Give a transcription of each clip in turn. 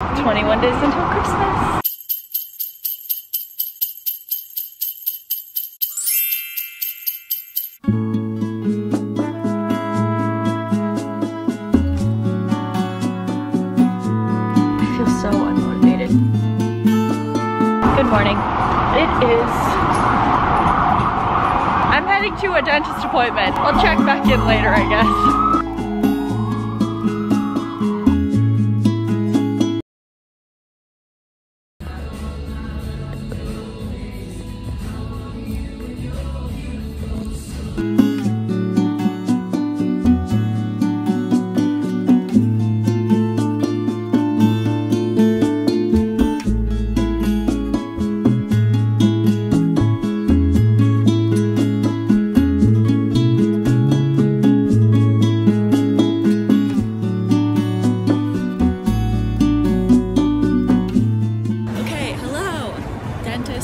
21 days until Christmas. I feel so unmotivated. Good morning. I'm heading to a dentist appointment. I'll check back in later, I guess.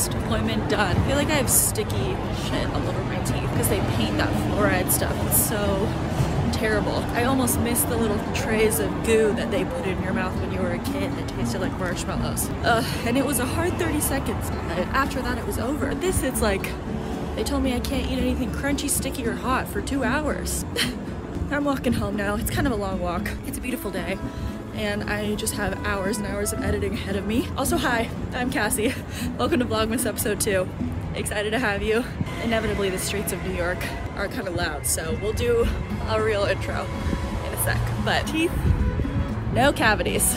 Appointment done. I feel like I have sticky shit all over my teeth because they paint that fluoride stuff. It's so terrible. I almost missed the little trays of goo that they put in your mouth when you were a kid that tasted like marshmallows. And it was a hard 30 seconds. After that it was over. But this, it's like, they told me I can't eat anything crunchy, sticky, or hot for 2 hours. I'm walking home now. It's kind of a long walk. It's a beautiful day. And I just have hours and hours of editing ahead of me. Also, hi, I'm Cassie. Welcome to Vlogmas episode 2. Excited to have you. Inevitably, the streets of New York are kind of loud, so we'll do a real intro in a sec. But teeth, no cavities.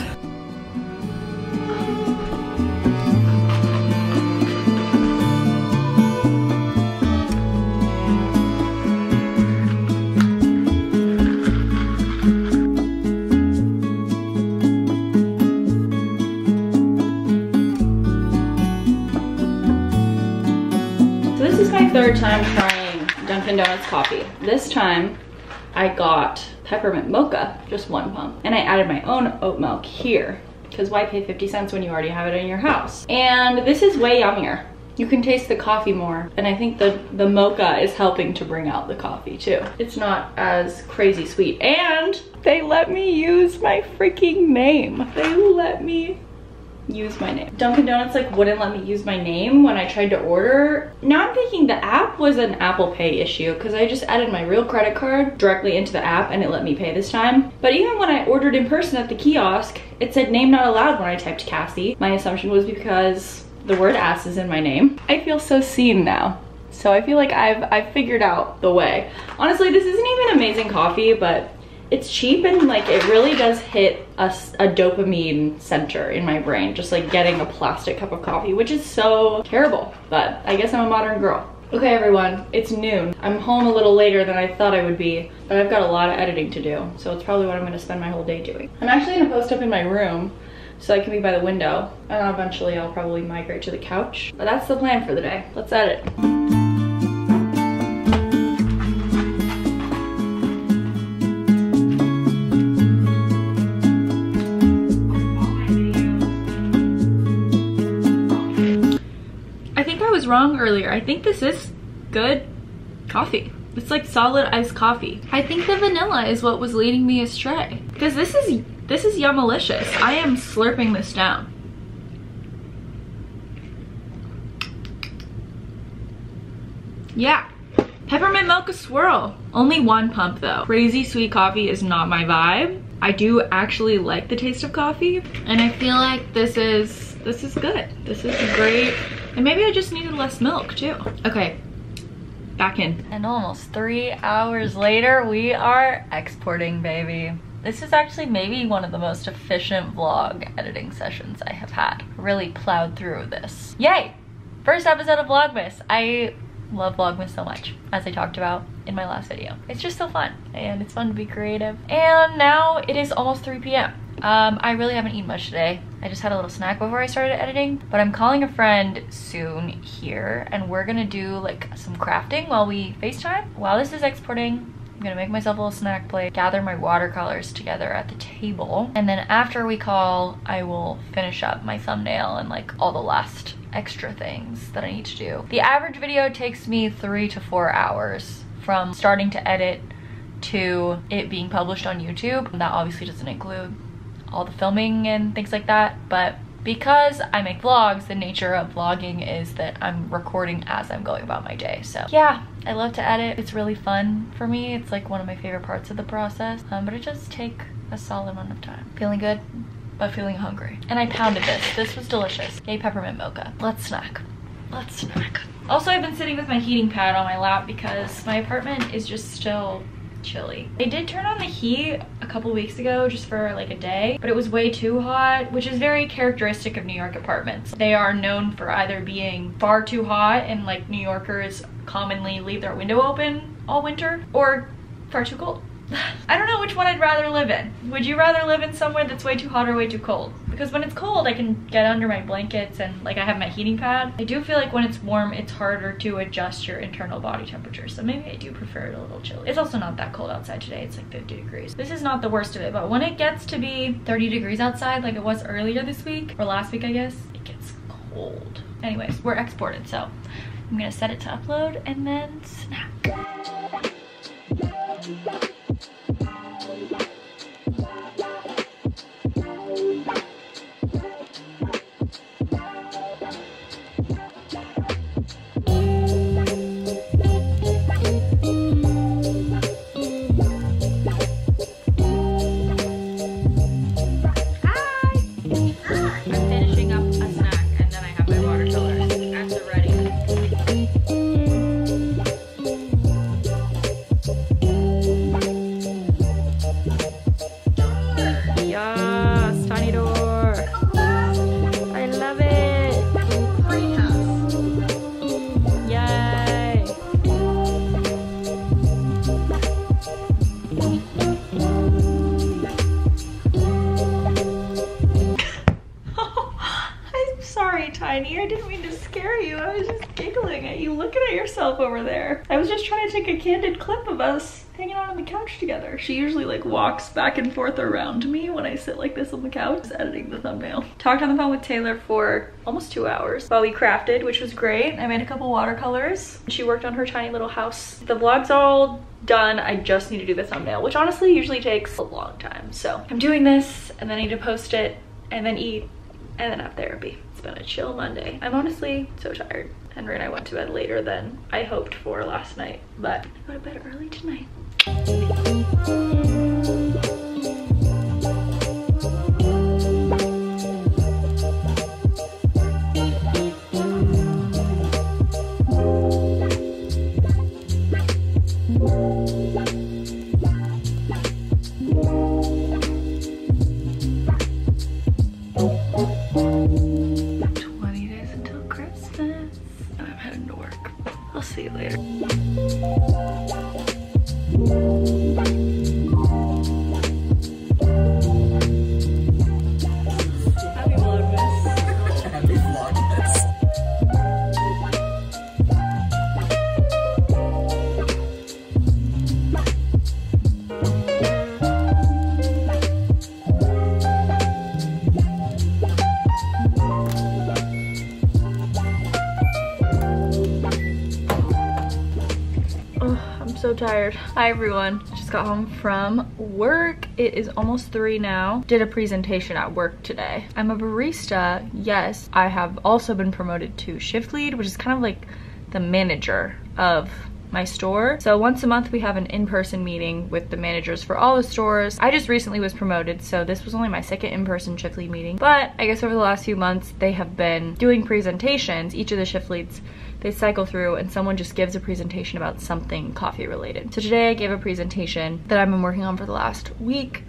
Third time trying Dunkin' Donuts coffee. This time I got peppermint mocha, just 1 pump, and I added my own oat milk here because why pay 50 cents when you already have it in your house? And this is way yummier. You can taste the coffee more, and I think the mocha is helping to bring out the coffee too. It's not as crazy sweet, and they let me use my freaking name. They let me use my name. Dunkin' Donuts like wouldn't let me use my name when I tried to order. Now I'm thinking the app was an Apple Pay issue because I just added my real credit card directly into the app and it let me pay this time. But even when I ordered in person at the kiosk, it said name not allowed when I typed Cassie. My assumption was because the word ass is in my name. I feel so seen now. So I feel like I've figured out the way. Honestly, this isn't even amazing coffee, but it's cheap and like it really does hit a dopamine center in my brain, just like getting a plastic cup of coffee, which is so terrible, but I guess I'm a modern girl. Okay everyone, it's noon. I'm home a little later than I thought I would be, but I've got a lot of editing to do, so it's probably what I'm gonna spend my whole day doing. I'm actually gonna post up in my room so I can be by the window, and eventually I'll probably migrate to the couch. But that's the plan for the day. Let's edit. Wrong earlier. I think this is good coffee. It's like solid iced coffee. I think the vanilla is what was leading me astray because this is yummalicious. I am slurping this down. Yeah, peppermint mocha swirl. Only 1 pump though. Crazy sweet coffee is not my vibe. I do actually like the taste of coffee, and I feel like this is good. This is great. And maybe I just needed less milk too. Okay, back in. And almost 3 hours later, we are exporting, baby. This is actually maybe one of the most efficient vlog editing sessions I have had. Really plowed through this. Yay! First episode of Vlogmas. I love Vlogmas so much, as I talked about in my last video. It's just so fun, and it's fun to be creative. And now it is almost 3 p.m. I really haven't eaten much today. I just had a little snack before I started editing, but I'm calling a friend soon here, and we're gonna do like some crafting while we FaceTime. While this is exporting, I'm gonna make myself a little snack plate, gather my watercolors together at the table, and then after we call, I will finish up my thumbnail and like all the last extra things that I need to do. The average video takes me 3 to 4 hours from starting to edit to it being published on YouTube. That obviously doesn't include all the filming and things like that, but because I make vlogs, the nature of vlogging is that I'm recording as I'm going about my day. So yeah, I love to edit. It's really fun for me. It's like one of my favorite parts of the process, but it does take a solid amount of time. Feeling good, but feeling hungry. And I pounded this. This was delicious. Yay, peppermint mocha. Let's snack. Let's snack. Also, I've been sitting with my heating pad on my lap because my apartment is just still chilly. They did turn on the heat a couple weeks ago just for like a day, but it was way too hot, which is very characteristic of New York apartments. They are known for either being far too hot, and like New Yorkers commonly leave their window open all winter, or far too cold. I don't know which one I'd rather live in. Would you rather live in somewhere that's way too hot or way too cold? Because when it's cold, I can get under my blankets and like I have my heating pad. I do feel like when it's warm, it's harder to adjust your internal body temperature. So maybe I do prefer it a little chilly. It's also not that cold outside today. It's like 50 degrees. This is not the worst of it, but when it gets to be 30 degrees outside, like it was earlier this week, or last week, I guess, it gets cold. Anyways, we're exported, so I'm gonna set it to upload and then snap. Tiny, I didn't mean to scare you. I was just giggling at you looking at yourself over there. I was just trying to take a candid clip of us hanging out on the couch together. She usually like walks back and forth around me when I sit like this on the couch, just editing the thumbnail. Talked on the phone with Taylor for almost 2 hours while we crafted, which was great. I made a couple watercolors. She worked on her tiny little house. The vlog's all done. I just need to do the thumbnail, which honestly usually takes a long time. So I'm doing this and then I need to post it and then eat and then have therapy. It's been a chill Monday. I'm honestly so tired. Henry and I went to bed later than I hoped for last night, but I go to bed early tonight. See you later. Happy vlogmas. Happy vlogmas. 'm so tired. Hi everyone. Just got home from work. It is almost 3 now. Did a presentation at work today. I'm a barista. Yes, I have also been promoted to shift lead, which is kind of like the manager of my store. So once a month we have an in-person meeting with the managers for all the stores. I just recently was promoted, so this was only my second in-person shift lead meeting. But I guess over the last few months they have been doing presentations. Each of the shift leads, they cycle through and someone just gives a presentation about something coffee related. So today I gave a presentation that I've been working on for the last week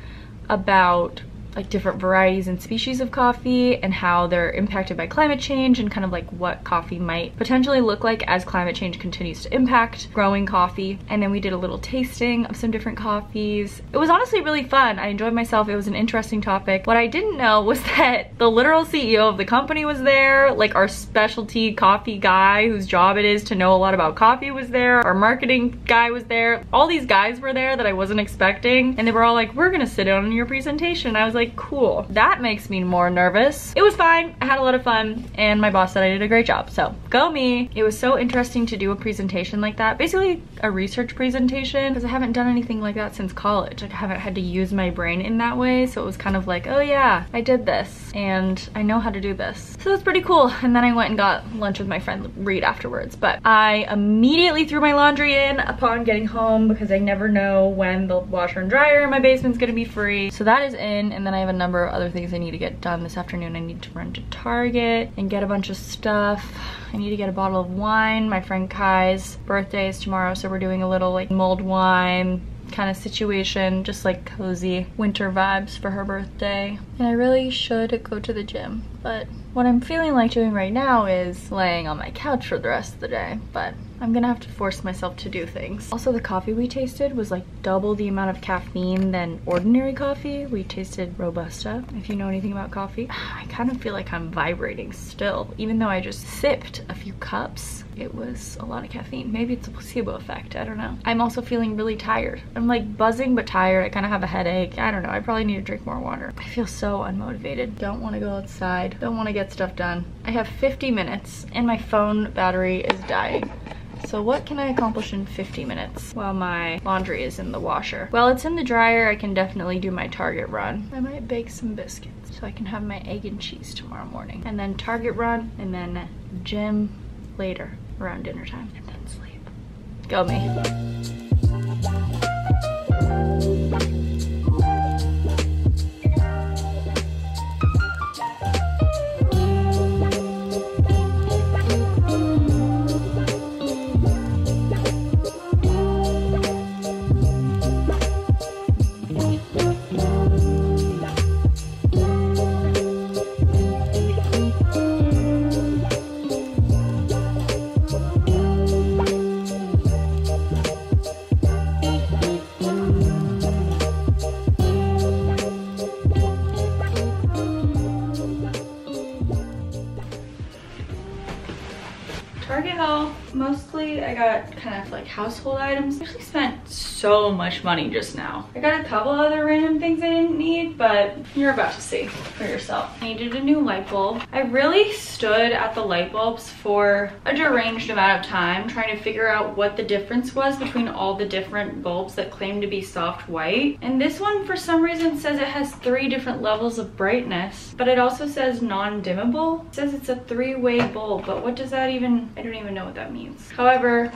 about like different varieties and species of coffee and how they're impacted by climate change and kind of like what coffee might potentially look like as climate change continues to impact growing coffee. And then we did a little tasting of some different coffees. It was honestly really fun. I enjoyed myself. It was an interesting topic. What I didn't know was that the literal CEO of the company was there, like our specialty coffee guy whose job it is to know a lot about coffee was there, our marketing guy was there. All these guys were there that I wasn't expecting, and they were all like, we're gonna sit in on your presentation. I was like, like, cool. That makes me more nervous. It was fine. I had a lot of fun and my boss said I did a great job. So go me. It was so interesting to do a presentation like that. Basically a research presentation, because I haven't done anything like that since college. Like I haven't had to use my brain in that way. So it was kind of like, oh yeah, I did this and I know how to do this. So it's pretty cool. And then I went and got lunch with my friend Reed afterwards. But I immediately threw my laundry in upon getting home because I never know when the washer and dryer in my basement's gonna be free. So that is in, and then I have a number of other things I need to get done this afternoon. I need to run to Target and get a bunch of stuff. I need to get a bottle of wine. My friend Kai's birthday is tomorrow, so we're doing a little like mulled wine kind of situation, just like cozy winter vibes for her birthday. And I really should go to the gym, but what I'm feeling like doing right now is laying on my couch for the rest of the day, but I'm gonna have to force myself to do things. Also, the coffee we tasted was like double the amount of caffeine than ordinary coffee. We tasted Robusta, if you know anything about coffee. I kind of feel like I'm vibrating still, even though I just sipped a few cups. It was a lot of caffeine. Maybe it's a placebo effect, I don't know. I'm also feeling really tired. I'm like buzzing but tired. I kind of have a headache. I don't know, I probably need to drink more water. I feel so unmotivated. Don't want to go outside. Don't want to get stuff done. I have 50 minutes and my phone battery is dying. So what can I accomplish in 50 minutes while my laundry is in the washer? While it's in the dryer, I can definitely do my Target run. I might bake some biscuits so I can have my egg and cheese tomorrow morning. And then Target run, and then gym later around dinner time, and then sleep. Go me. Target haul. Mostly I got kind of like household items. I actually spent so much money just now. I got a couple other random things I didn't need, but you're about to see for yourself. I needed a new light bulb. I really stood at the light bulbs for a deranged amount of time trying to figure out what the difference was between all the different bulbs that claim to be soft white. And this one for some reason says it has 3 different levels of brightness, but it also says non-dimmable. It says it's a 3-way bulb, but what does that even, I don't even know what that means. However,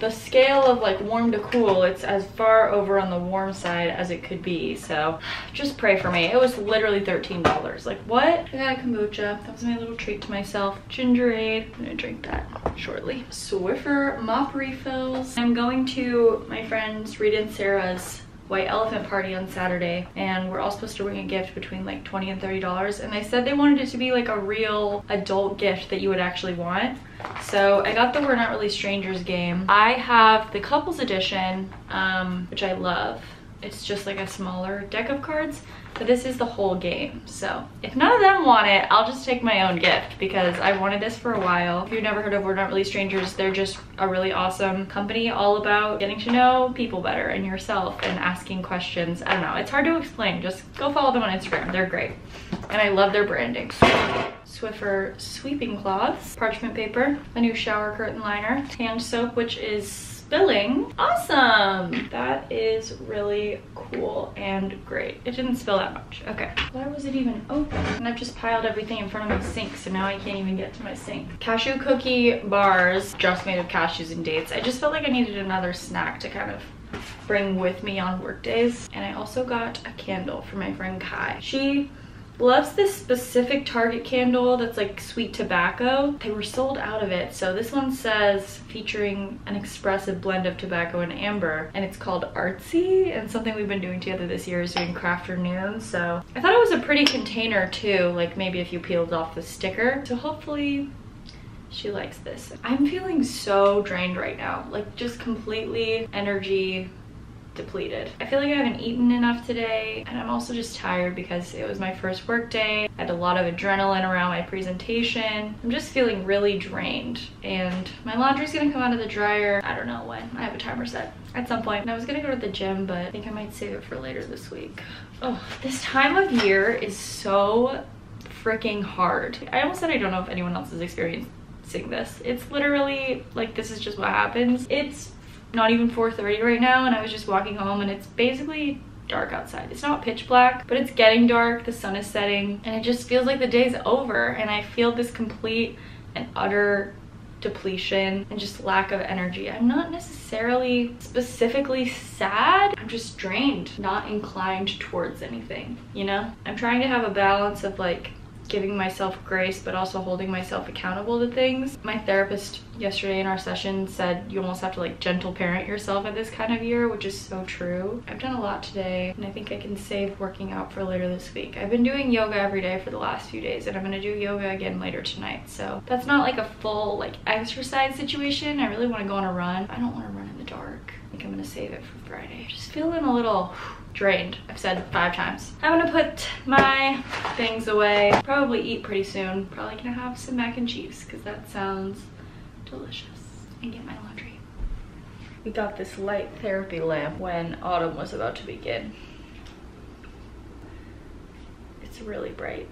the scale of like warm to cool, it's as far over on the warm side as it could be, so just pray for me. It was literally $13. Like what? I got a kombucha. That was my little treat to myself. Gingerade. I'm gonna drink that shortly. Swiffer mop refills. I'm going to my friends Rita and Sarah's white elephant party on Saturday, and we're all supposed to bring a gift between like $20 and $30, and they said they wanted it to be like a real adult gift that you would actually want. So I got the We're Not Really Strangers game. I have the couples edition, which I love. It's just like a smaller deck of cards, but this is the whole game. So if none of them want it, I'll just take my own gift because I wanted this for a while. If you've never heard of We're Not Really Strangers, they're just a really awesome company all about getting to know people better and yourself and asking questions. I don't know, it's hard to explain. Just go follow them on Instagram, they're great. And I love their branding. Swiffer sweeping cloths, parchment paper, a new shower curtain liner, hand soap, which is spilling. Awesome! That is really cool and great. It didn't spill that much. Okay. Why was it even open? And I've just piled everything in front of my sink, so now I can't even get to my sink. Cashew cookie bars, just made of cashews and dates. I just felt like I needed another snack to kind of bring with me on work days. And I also got a candle for my friend Kai. She loves this specific Target candle that's like sweet tobacco. They were sold out of it, so this one says featuring an expressive blend of tobacco and amber, and it's called Artsy, and something we've been doing together this year is doing Crafternoon. So I thought it was a pretty container too, like maybe if you peeled off the sticker. So hopefully she likes this. I'm feeling so drained right now, like just completely energy depleted. I feel like I haven't eaten enough today, and I'm also just tired because it was my first work day. I had a lot of adrenaline around my presentation. I'm just feeling really drained, and my laundry's gonna come out of the dryer. I don't know when. I have a timer set at some point. And I was gonna go to the gym, but I think I might save it for later this week. Oh, this time of year is so freaking hard. I almost said I don't know if anyone else is experiencing this. It's literally like, this is just what happens. It's not even 4:30 right now, and I was just walking home, and it's basically dark outside. It's not pitch black, but it's getting dark. The sun is setting, and it just feels like the day's over, and I feel this complete and utter depletion and just lack of energy. I'm not necessarily specifically sad. I'm just drained, not inclined towards anything, you know? I'm trying to have a balance of like giving myself grace, but also holding myself accountable to things. My therapist yesterday in our session said you almost have to like gentle parent yourself at this kind of year, which is so true. I've done a lot today, and I think I can save working out for later this week. I've been doing yoga every day for the last few days, and I'm gonna do yoga again later tonight. So that's not like a full like exercise situation. I really want to go on a run. I don't want to run in the dark. I think I'm gonna save it for Friday. Just feeling a little drained. I've said 5 times. I'm gonna put my things away. Probably eat pretty soon. Probably gonna have some mac and cheese because that sounds delicious. And get my laundry. We got this light therapy lamp when autumn was about to begin. It's really bright.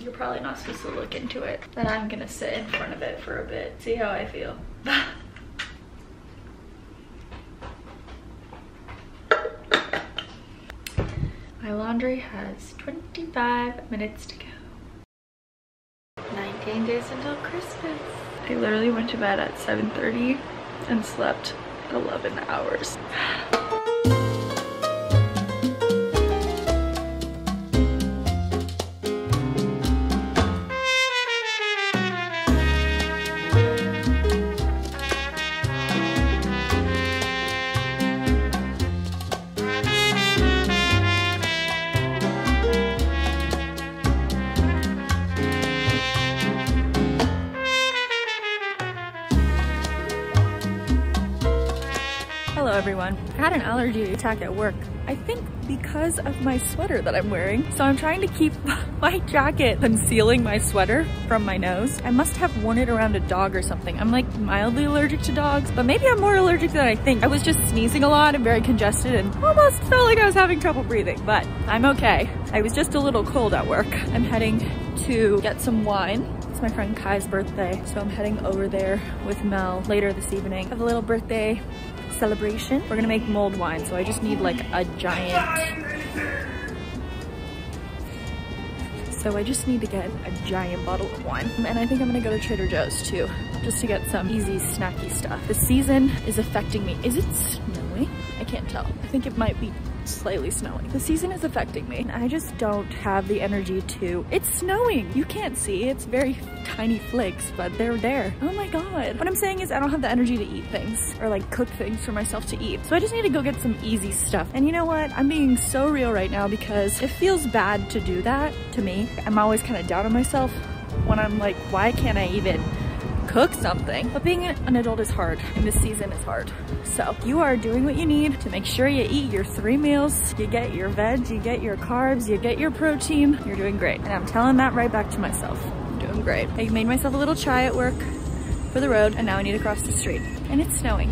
You're probably not supposed to look into it. Then I'm gonna sit in front of it for a bit. See how I feel. My laundry has 25 minutes to go. 19 days until Christmas. I literally went to bed at 7:30 and slept 11 hours. Hello everyone. I had an allergy attack at work. I think because of my sweater that I'm wearing. So I'm trying to keep my jacket concealing my sweater from my nose. I must have worn it around a dog or something. I'm like mildly allergic to dogs, but maybe I'm more allergic than I think. I was just sneezing a lot and very congested and almost felt like I was having trouble breathing, but I'm okay. I was just a little cold at work. I'm heading to get some wine. It's my friend Kai's birthday, so I'm heading over there with Mel later this evening. Have a little birthday celebration. We're gonna make mulled wine, so I just need like a giant. So I just need to get a giant bottle of wine. And I think I'm gonna go to Trader Joe's too, just to get some easy snacky stuff. The season is affecting me. Is it snowing? I can't tell. I think it might be slightly snowing. The season is affecting me. I just don't have the energy to. It's snowing. You can't see. It's very tiny flakes, but they're there. Oh my god. What I'm saying is I don't have the energy to eat things or like cook things for myself to eat. So I just need to go get some easy stuff. And you know what? I'm being so real right now because it feels bad to do that to me. I'm always kind of down on myself when I'm like, why can't I even cook something? But being an adult is hard, and this season is hard. So you are doing what you need to make sure you eat your 3 meals. You get your veg, you get your carbs, you get your protein. You're doing great. And I'm telling that right back to myself. I'm doing great. I made myself a little chai at work for the road, and now I need to cross the street. And it's snowing.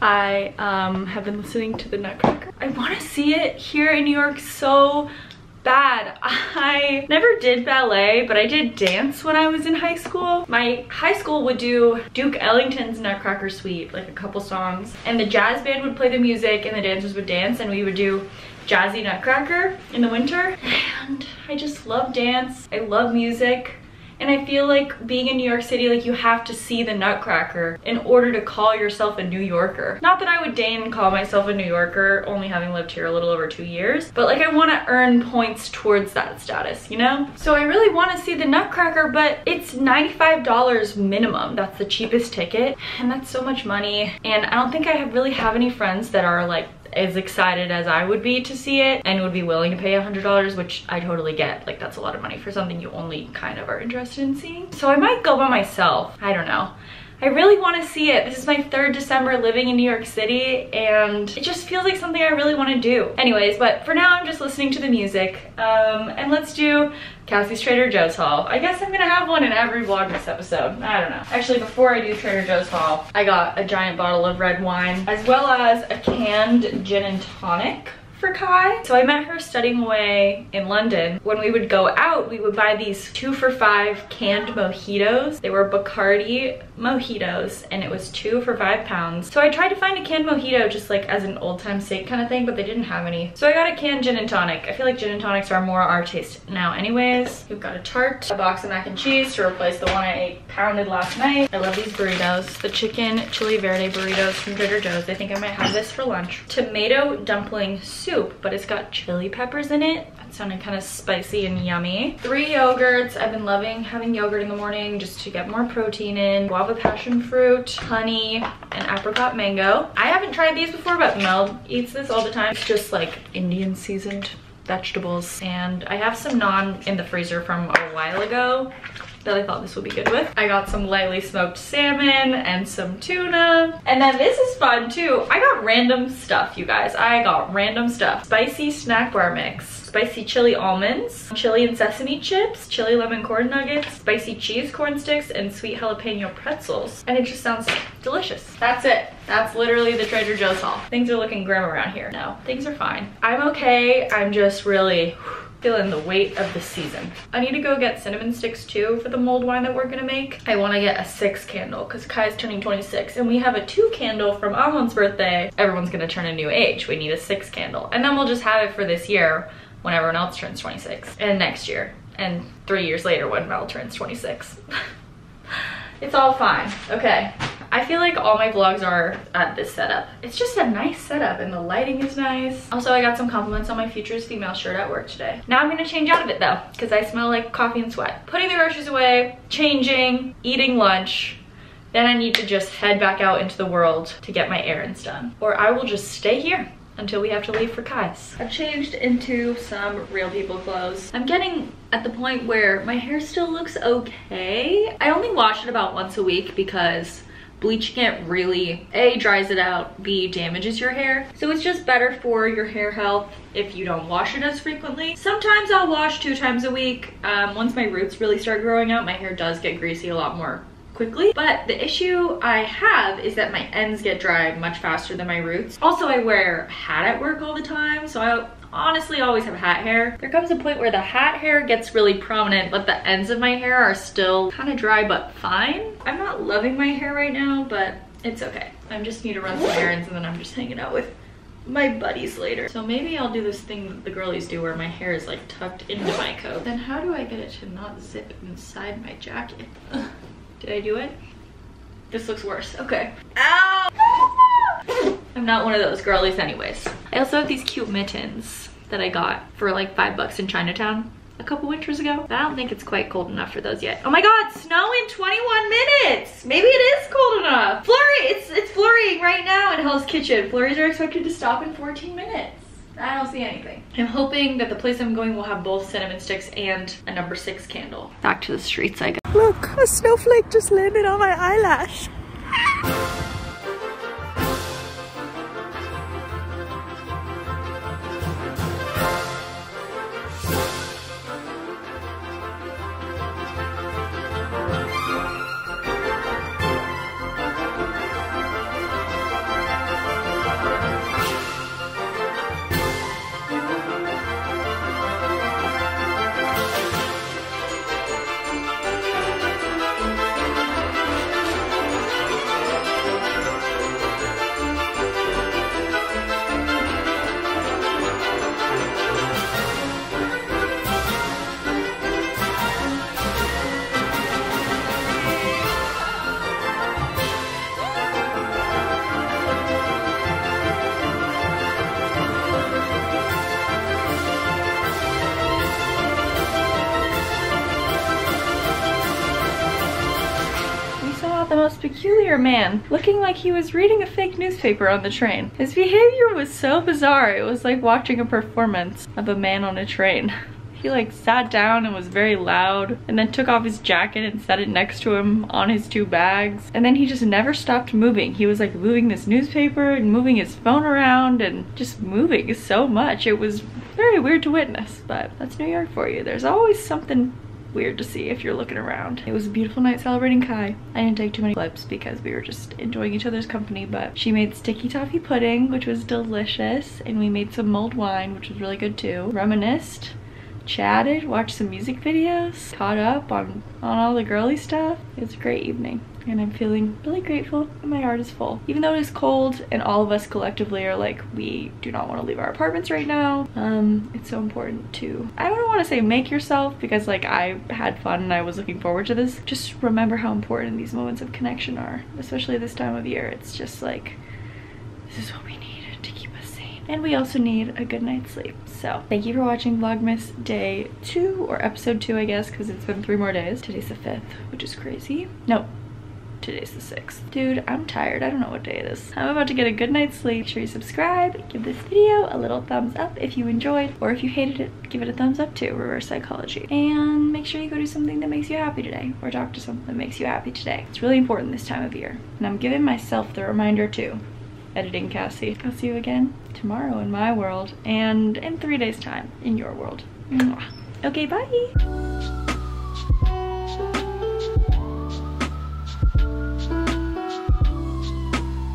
I have been listening to the Nutcracker. I want to see it here in New York so bad. I never did ballet, but I did dance when I was in high school. My high school would do Duke Ellington's Nutcracker Suite, like a couple songs, and the jazz band would play the music and the dancers would dance, and we would do Jazzy Nutcracker in the winter. And I just love dance. I love music. And I feel like being in New York City, like you have to see the Nutcracker in order to call yourself a New Yorker. Not that I would deign call myself a New Yorker, only having lived here a little over 2 years, but like I want to earn points towards that status, you know? So I really want to see the Nutcracker, but it's $95 minimum. That's the cheapest ticket, and that's so much money. And I don't think I really have any friends that are like as excited as I would be to see it and would be willing to pay $100, which I totally get. Like that's a lot of money for something you only kind of are interested in seeing. So I might go by myself. I don't know. I really want to see it. This is my 3rd December living in New York City, and it just feels like something I really want to do. Anyways, but for now I'm just listening to the music. And let's do Cassie's Trader Joe's haul. I guess I'm gonna have one in every vlogmas episode. I don't know. Actually, before I do Trader Joe's haul, I got a giant bottle of red wine as well as a canned gin and tonic for Kai. So I met her studying away in London. When we would go out, we would buy these 2 for $5 canned mojitos. They were Bacardi mojitos, and it was 2 for £5. So I tried to find a canned mojito just like as an old time sake kind of thing, but they didn't have any. So I got a canned gin and tonic. I feel like gin and tonics are more our taste now anyways. We've got a tart, a box of mac and cheese to replace the one I ate pounded last night. I love these burritos. The chicken chili verde burritos from Trader Joe's. I think I might have this for lunch. Tomato dumpling soup, but it's got chili peppers in it. That sounded kind of spicy and yummy. 3 yogurts. I've been loving having yogurt in the morning just to get more protein in. Guava passion fruit, honey, and apricot mango. I haven't tried these before, but Mel eats this all the time. It's just like Indian seasoned vegetables. And I have some naan in the freezer from a while ago that I thought this would be good with. I got some lightly smoked salmon and some tuna. And then this is fun too. I got random stuff, you guys. I got random stuff. Spicy snack bar mix, spicy chili almonds, chili and sesame chips, chili lemon corn nuggets, spicy cheese corn sticks, and sweet jalapeno pretzels. And it just sounds delicious. That's it. That's literally the Trader Joe's haul. Things are looking grim around here. No, things are fine. I'm okay. I'm just really feeling the weight of the season. I need to go get cinnamon sticks too for the mulled wine that we're gonna make. I want to get a 6 candle because Kai's turning 26 and we have a 2 candle from Ahmed's birthday. Everyone's gonna turn a new age. We need a 6 candle, and then we'll just have it for this year when everyone else turns 26, and next year, and 3 years later when Mel turns 26. It's all fine. Okay. I feel like all my vlogs are at this setup. It's just a nice setup and the lighting is nice. Also, I got some compliments on my Futures Female shirt at work today. Now I'm gonna change out of it though, because I smell like coffee and sweat. Putting the groceries away, changing, eating lunch. Then I need to just head back out into the world to get my errands done. Or I will just stay here until we have to leave for Kai's. I've changed into some Real People clothes. I'm getting at the point where my hair still looks okay. I only wash it about once a week because bleaching it really, A, dries it out, B, damages your hair. So it's just better for your hair health if you don't wash it as frequently. Sometimes I'll wash 2 times a week. Once my roots really start growing out, my hair does get greasy a lot more quickly. But the issue I have is that my ends get dry much faster than my roots. Also, I wear a hat at work all the time, so I honestly always have hat hair. There comes a point where the hat hair gets really prominent, but the ends of my hair are still kind of dry but fine. I'm not loving my hair right now, but it's okay. I just need to run some errands and then I'm just hanging out with my buddies later. So maybe I'll do this thing that the girlies do where my hair is like tucked into my coat. Then how do I get it to not zip inside my jacket? Ugh. Did I do it? This looks worse. Okay. Ow! I'm not one of those girlies anyways. I also have these cute mittens that I got for like $5 in Chinatown a couple winters ago. But I don't think it's quite cold enough for those yet. Oh my god, snow in 21 minutes! Maybe it is cold enough. Flurry, it's flurrying right now in Hell's Kitchen. Flurries are expected to stop in 14 minutes. I don't see anything. I'm hoping that the place I'm going will have both cinnamon sticks and a number 6 candle. Back to the streets I go. Look, a snowflake just landed on my eyelash. peculiar man, looking like he was reading a fake newspaper on the train. His behavior was so bizarre. It was like watching a performance of a man on a train. He like sat down and was very loud, and then took off his jacket and set it next to him on his 2 bags. And then he just never stopped moving. He was like moving this newspaper and moving his phone around and just moving so much. It was very weird to witness, but that's New York for you. There's always something weird to see if you're looking around. It was a beautiful night celebrating Kai. I didn't take too many clips because we were just enjoying each other's company, but she made sticky toffee pudding, which was delicious, and we made some mulled wine, which was really good too. Reminisced, chatted, watched some music videos, caught up on all the girly stuff. It was a great evening, and I'm feeling really grateful, and my heart is full. Even though it is cold and all of us collectively are like, we do not want to leave our apartments right now, it's so important to, I don't want to say make yourself, because like I had fun and I was looking forward to this. Just remember how important these moments of connection are, especially this time of year. It's just like, this is what we need to keep us sane. And we also need a good night's sleep. So thank you for watching Vlogmas day 2, or episode 2, I guess, because it's been 3 more days. Today's the 5th, which is crazy. No, today's the 6th. Dude, I'm tired. I don't know what day it is. I'm about to get a good night's sleep. Make sure you subscribe, give this video a little thumbs up if you enjoyed, or if you hated it, give it a thumbs up too, reverse psychology. And make sure you go do something that makes you happy today, or talk to someone that makes you happy today. It's really important this time of year. And I'm giving myself the reminder too. Editing Cassie. I'll see you again tomorrow in my world, and in 3 days time in your world. Mwah. Okay, bye.